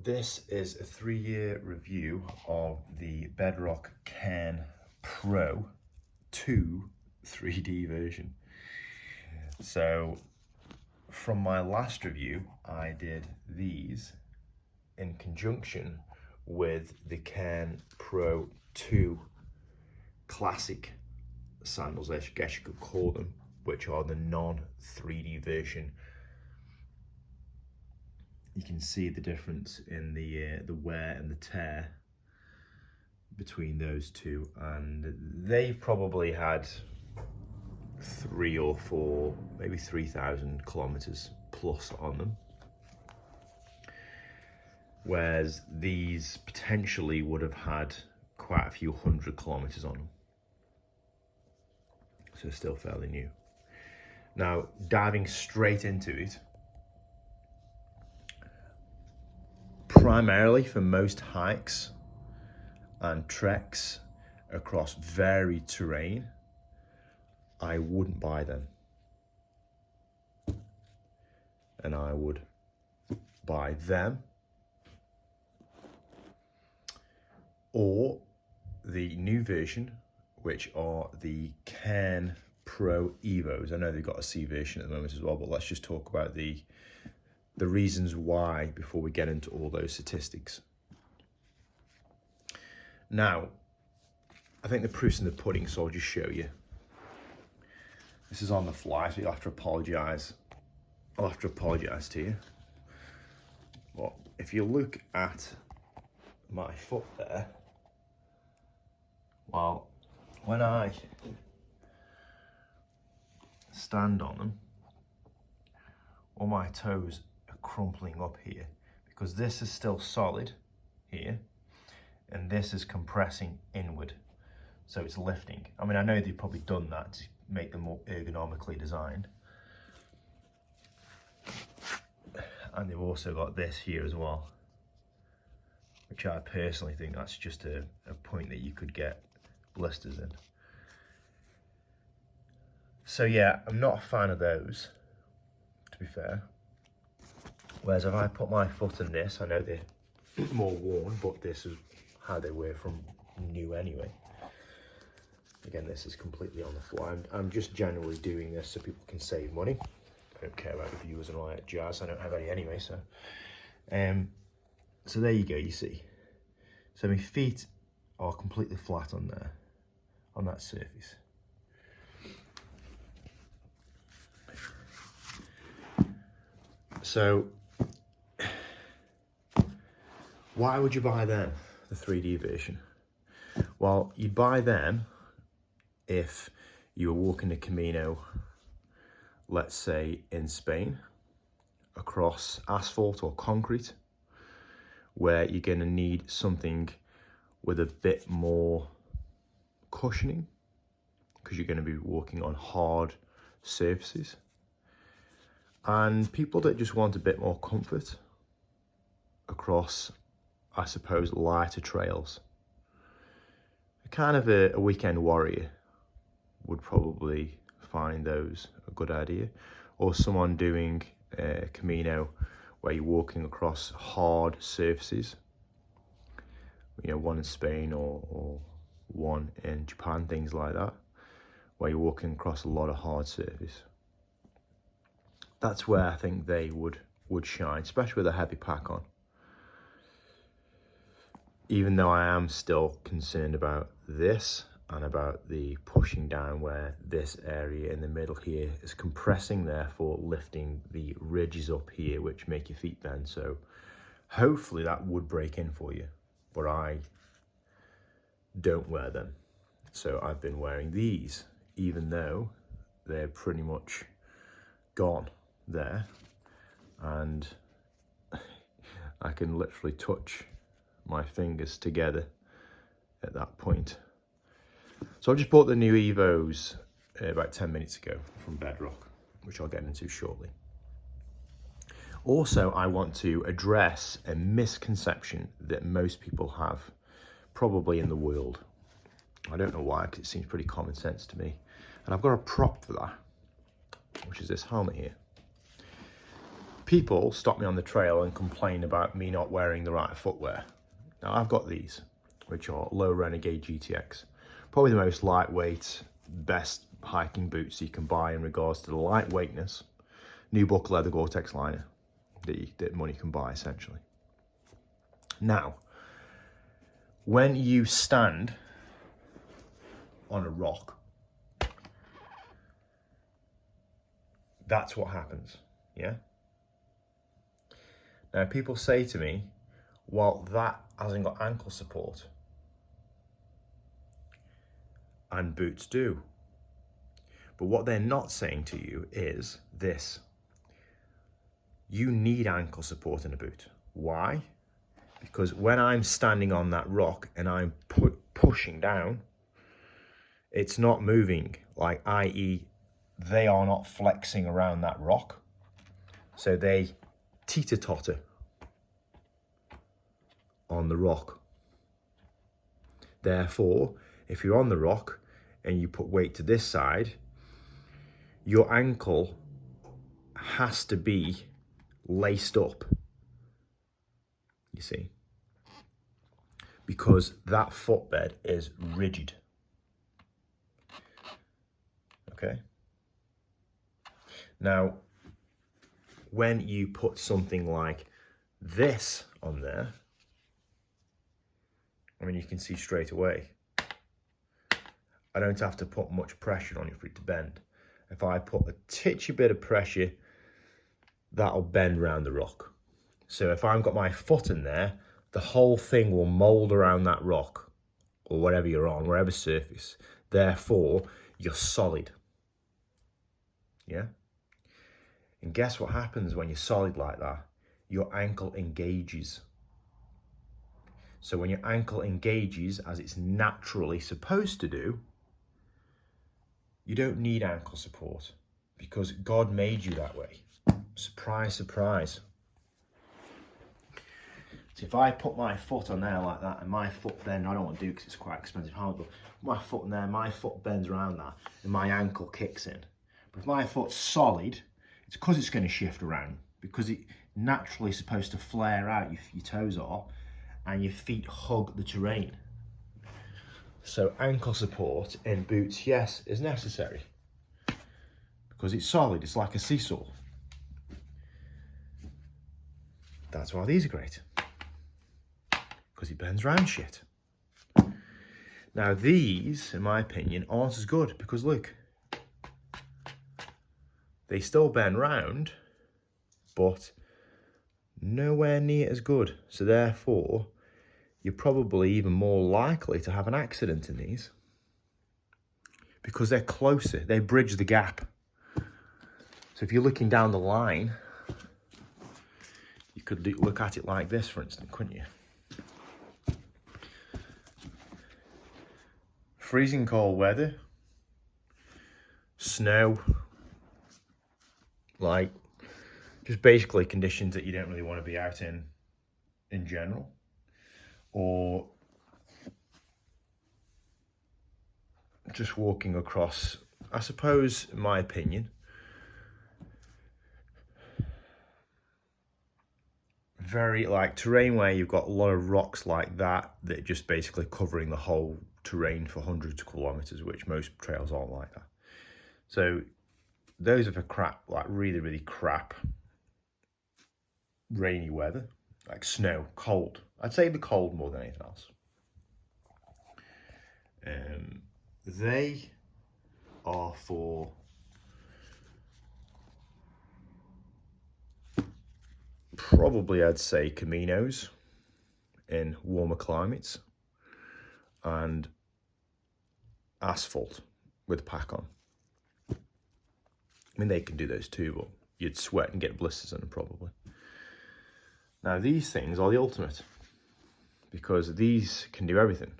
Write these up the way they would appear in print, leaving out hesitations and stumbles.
This is a 3-year review of the Bedrock Cairn Pro 2 3D version. So from my last review, I did these in conjunction with the Cairn Pro 2 Classic sandals, I guess you could call them, which are the non-3D version. You can see the difference in the wear and the tear between those two, and they've probably had 3 or 4, maybe 3,000 kilometers plus on them, whereas these potentially would have had quite a few 100 kilometers on them, so still fairly new. Now, diving straight into it, primarily for most hikes and treks across varied terrain, I wouldn't buy them. And I would buy them or the new version, which are the Cairn Pro EVOs. I know they've got a C version at the moment as well, but let's just talk about the reasons why before we get into all those statistics. Now, I think the proof's in the pudding, so I'll just show you. This is on the fly, so you'll have to apologise. I'll have to apologise to you. But if you look at my foot there, well, when I stand on them, all my toes are crumpling up here because this is still solid here and this is compressing inward, so it's lifting. I mean, I know they've probably done that to make them more ergonomically designed, and they've also got this here as well, which I personally think that's just a point that you could get blisters in. So yeah, I'm not a fan of those, to be fair. Whereas if I put my foot in this, I know they're more worn, but this is how they were from new anyway. Again, this is completely on the fly. I'm just generally doing this so people can save money. I don't care about reviews and all that jazz. I don't have any anyway, so. So there you go, you see. So my feet are completely flat on there, on that surface. So, why would you buy them, the 3D version? Well, you'd buy them if you were walking a Camino, let's say in Spain, across asphalt or concrete, where you're going to need something with a bit more cushioning, because you're going to be walking on hard surfaces. And people that just want a bit more comfort across, I suppose, lighter trails. Kind of a weekend warrior would probably find those a good idea. Or someone doing a Camino where you're walking across hard surfaces. You know, one in Spain or one in Japan, things like that, where you're walking across a lot of hard surface. That's where I think they would shine, especially with a heavy pack on. Even though I am still concerned about this and about the pushing down where this area in the middle here is compressing, therefore lifting the ridges up here, which make your feet bend. So hopefully that would break in for you, but I don't wear them. So I've been wearing these, even though they're pretty much gone there, and I can literally touch my fingers together at that point. So I just bought the new EVOs about 10 minutes ago from Bedrock, which I'll get into shortly. Also, I want to address a misconception that most people have, probably in the world. I don't know why, because it seems pretty common sense to me. And I've got a prop for that, which is this helmet here. People stop me on the trail and complain about me not wearing the right footwear. Now I've got these, which are low Renegade GTX. Probably the most lightweight, best hiking boots you can buy in regards to the lightweightness. New buckle leather Gore-Tex liner that money can buy, essentially. Now, when you stand on a rock, that's what happens, yeah? Now, people say to me, well, that hasn't got ankle support. And boots do. But what they're not saying to you is this. You need ankle support in a boot. Why? Because when I'm standing on that rock and I'm pushing down, it's not moving, like, i.e., they are not flexing around that rock. So they teeter-totter on the rock. Therefore, if you're on the rock and you put weight to this side, your ankle has to be laced up, you see, because that footbed is rigid. Okay? Now, when you put something like this on there, I mean, you can see straight away, I don't have to put much pressure on it for it to bend. If I put a titchy bit of pressure, that'll bend around the rock. So if I've got my foot in there, the whole thing will mold around that rock or whatever you're on, wherever surface. Therefore, you're solid. Yeah? And guess what happens when you're solid like that? Your ankle engages. So when your ankle engages, as it's naturally supposed to do, you don't need ankle support because God made you that way. Surprise, surprise. So if I put my foot on there like that and my foot bends, I don't want to do because it's quite expensive helmet, but my foot in there, my foot bends around that and my ankle kicks in. But if my foot's solid, it's because it's going to shift around, because it naturally is supposed to flare out, your toes are, and your feet hug the terrain. So ankle support in boots, yes, is necessary because it's solid, it's like a seesaw. That's why these are great, because it bends round shit. Now these, in my opinion, aren't as good because look, they still bend round, but nowhere near as good. So therefore, you're probably even more likely to have an accident in these because they're closer, they bridge the gap. So if you're looking down the line, you could look at it like this, for instance, couldn't you? Freezing cold weather, snow, like just basically conditions that you don't really want to be out in general, or just walking across, I suppose, in my opinion, very like terrain where you've got a lot of rocks like that are just basically covering the whole terrain for hundreds of kilometers, which most trails aren't like that. So those are for crap, like really, really crap rainy weather, like snow, cold. I'd say the cold more than anything else. They are for probably, I'd say, Caminos in warmer climates and asphalt with pack on. I mean, they can do those too, but you'd sweat and get blisters in them probably. Now, these things are the ultimate because these can do everything.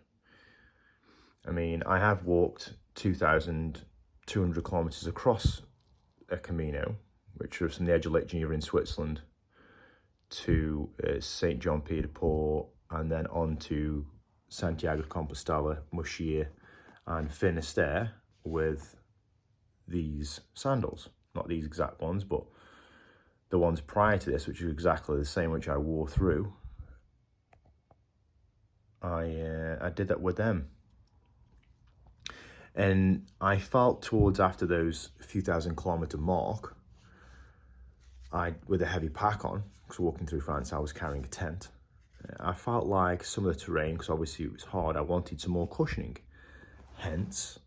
I mean, I have walked 2,200 kilometers across a Camino, which was from the edge of Lake Geneva in Switzerland to St. John Pied de Port, and then on to Santiago de Compostela, Muxia, and Finisterre with these sandals. Not these exact ones, but the ones prior to this, which are exactly the same, which I wore through, I did that with them. And I felt towards after those few thousand kilometer mark, with a heavy pack on, because walking through France, I was carrying a tent. I felt like some of the terrain, because obviously it was hard, I wanted some more cushioning. Hence,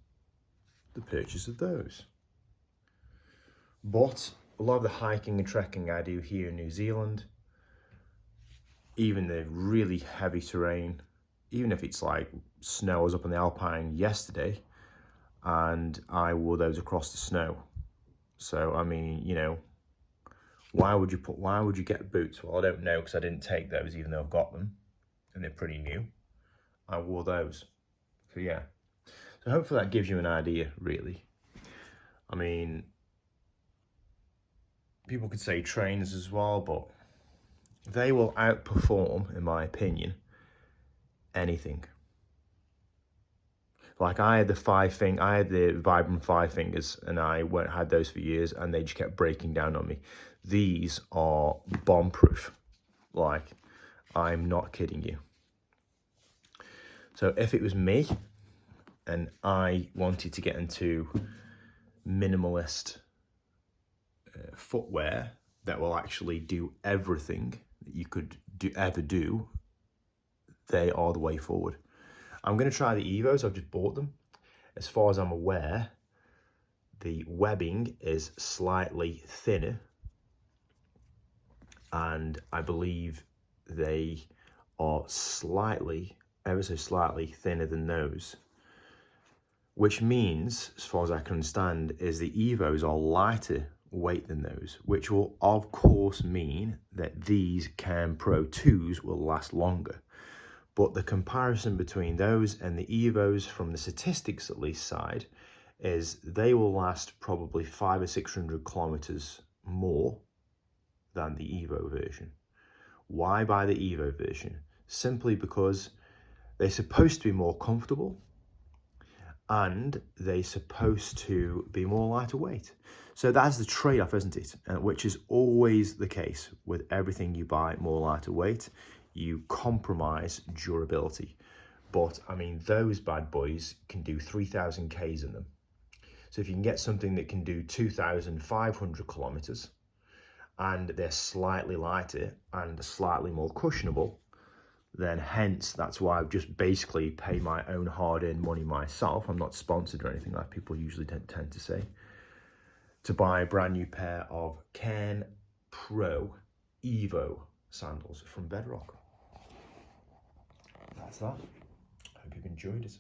the purchase of those. But a lot of the hiking and trekking I do here in New Zealand, even the really heavy terrain, even if it's like snow, I was up in the Alpine yesterday and I wore those across the snow. So, I mean, you know, why would you get boots? Well, I don't know, because I didn't take those, even though I've got them and they're pretty new. I wore those. So yeah. So hopefully that gives you an idea, really. I mean, people could say trainers as well, but they will outperform, in my opinion, anything. Like I had the Vibram 5 fingers, and I had those for years, and they just kept breaking down on me. These are bomb-proof. Like, I'm not kidding you. So if it was me, and I wanted to get into minimalist footwear that will actually do everything that you could ever do, they are the way forward. I'm going to try the EVOs. I've just bought them. As far as I'm aware, the webbing is slightly thinner, and I believe they are ever so slightly thinner than those, which means, as far as I can understand, is the EVOs are lighter weight than those, which will of course mean that these Cairn Pro 2s will last longer. But the comparison between those and the EVOs, from the statistics at least side, is they will last probably 500 or 600 kilometers more than the EVO version. Why buy the EVO version? Simply because they're supposed to be more comfortable, and they're supposed to be more lighter weight. So that's the trade-off, isn't it? Which is always the case with everything you buy more lighter weight. You compromise durability. But I mean, those bad boys can do 3,000 Ks in them. So if you can get something that can do 2,500 kilometers, and they're slightly lighter and slightly more cushionable, then hence that's why I've just basically paid my own hard-earned money myself. I'm not sponsored or anything like people usually tend to say, to buy a brand new pair of Cairn Pro EVO sandals from Bedrock. That's that. I hope you've enjoyed it.